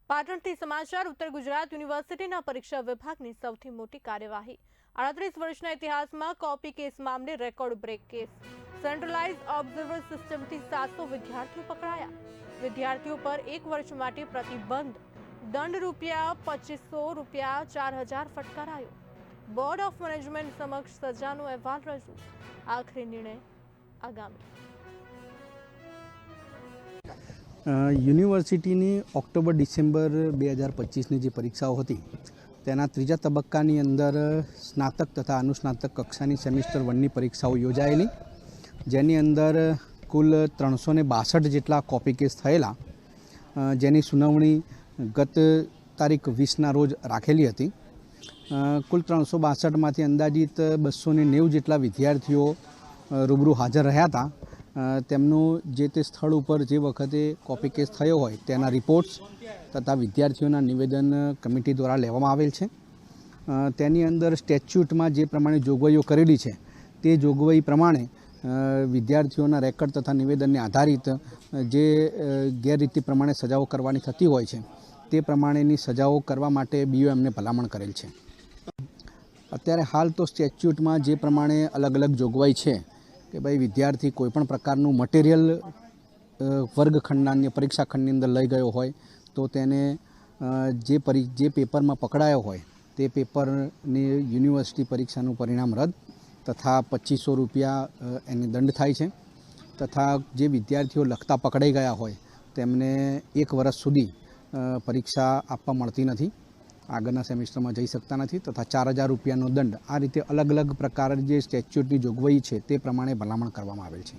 પાટણથી સમાચાર ઉત્તર ગુજરાત યુનિવર્સિટીના પરીક્ષા વિભાગની સૌથી મોટી કાર્યવાહી 38 વર્ષના ઇતિહાસમાં કોપી કેસ મામલે record break case centralise observer સિસ્ટમથી 700 વિદ્યાર્થીઓ પકડાયા વિદ્યાર્થીઓ પર 1 વર્ષ માટે પ્રતિબંધ દંડ ₹2500 4000 ફટકારાયો બોર્ડ ઓફ મેનેજમેન્ટ સમક્ષ સજાનો અહેવાલ રજૂ આખરી નિર્ણય આગામી યુનિવર્સિટીની ઓક્ટોબર-ડિસેમ્બર 2025ની જે પરીક્ષાઓ હતી તેના ત્રીજા તબક્કાની અંદર સ્નાતક તથા અનુસ્નાતક કક્ષાની સેમિસ્ટર 1ની પરીક્ષાઓ યોજાયેલી, જેની અંદર કુલ 362 જેટલા કોપી કેસ થયેલા, જેની સુનાવણી ગત તારીખ 20ના રોજ રાખેલી હતી. કુલ 362માંથી અંદાજિત 290 જેટલા વિદ્યાર્થીઓ રૂબરૂ હાજર રહ્યા હતા. તેમનું જે તે સ્થળ ઉપર જે વખતે કોપી કેસ થયો હોય તેના રિપોર્ટ્સ તથા વિદ્યાર્થીઓના નિવેદન કમિટી દ્વારા લેવામાં આવેલ છે. તેની અંદર સ્ટેચ્યુટમાં જે પ્રમાણે જોગવાઈઓ કરેલી છે તે જોગવાઈ પ્રમાણે વિદ્યાર્થીઓના રેકોર્ડ તથા નિવેદનને આધારિત જે ગેરરીતિ પ્રમાણે સજાઓ કરવાની થતી હોય છે તે પ્રમાણેની સજાઓ કરવા માટે BOMને ભલામણ કરેલ છે. અત્યારે હાલ તો સ્ટેચ્યુટમાં જે પ્રમાણે અલગ અલગ જોગવાઈ છે કે ભાઈ વિદ્યાર્થી કોઈપણ પ્રકારનું મટીરિયલ વર્ગખંડના પરીક્ષા ખંડની અંદર લઈ ગયો હોય તો તેને જે પેપરમાં પકડાયો હોય તે પેપરની યુનિવર્સિટી પરીક્ષાનું પરિણામ રદ તથા ₹2500 એને દંડ થાય છે. તથા જે વિદ્યાર્થીઓ લખતા પકડાઈ ગયા હોય તેમને 1 વર્ષ સુધી પરીક્ષા આપવા મળતી નથી, આગળના સેમિસ્ટરમાં જઈ શકતા નથી તથા ₹4000નો દંડ. આ રીતે અલગ અલગ પ્રકાર જે સ્ટેચ્યુટની જોગવાઈ છે તે પ્રમાણે ભલામણ કરવામાં આવેલ છે.